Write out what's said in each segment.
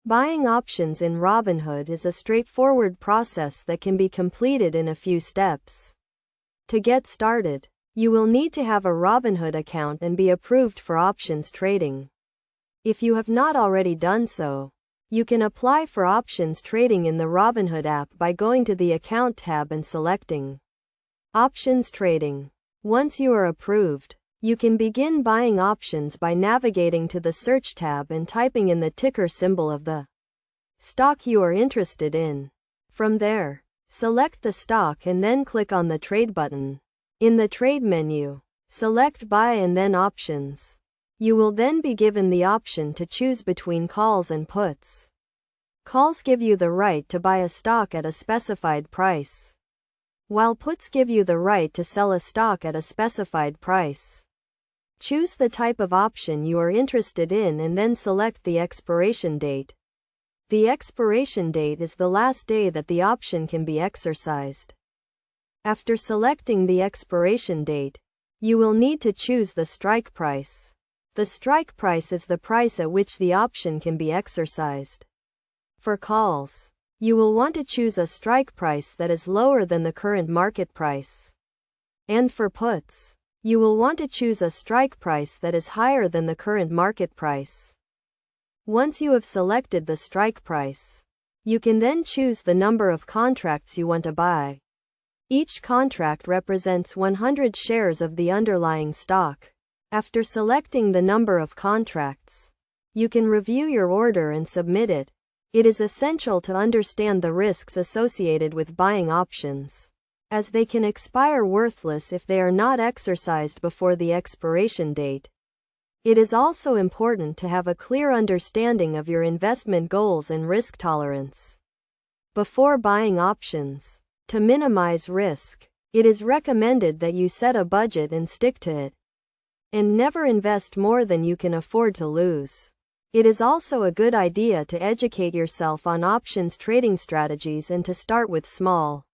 Buying options in Robinhood is a straightforward process that can be completed in a few steps. To get started, you will need to have a Robinhood account and be approved for options trading. If you have not already done so, you can apply for options trading in the Robinhood app by going to the Account tab and selecting Options Trading. Once you are approved, you can begin buying options by navigating to the Search tab and typing in the ticker symbol of the stock you are interested in. From there, select the stock and then click on the Trade button. In the Trade menu, select Buy and then Options. You will then be given the option to choose between calls and puts. Calls give you the right to buy a stock at a specified price, while puts give you the right to sell a stock at a specified price. Choose the type of option you are interested in and then select the expiration date. The expiration date is the last day that the option can be exercised. After selecting the expiration date, you will need to choose the strike price. The strike price is the price at which the option can be exercised. For calls, you will want to choose a strike price that is lower than the current market price. And for puts, you will want to choose a strike price that is higher than the current market price. Once you have selected the strike price, you can then choose the number of contracts you want to buy. Each contract represents 100 shares of the underlying stock. After selecting the number of contracts, you can review your order and submit it. It is essential to understand the risks associated with buying options, as they can expire worthless if they are not exercised before the expiration date. It is also important to have a clear understanding of your investment goals and risk tolerance before buying options. To minimize risk, it is recommended that you set a budget and stick to it, and never invest more than you can afford to lose. It is also a good idea to educate yourself on options trading strategies and to start with small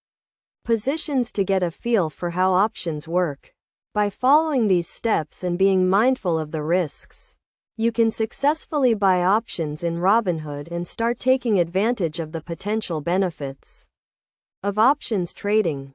positions to get a feel for how options work. By following these steps and being mindful of the risks, you can successfully buy options in Robinhood and start taking advantage of the potential benefits of options trading.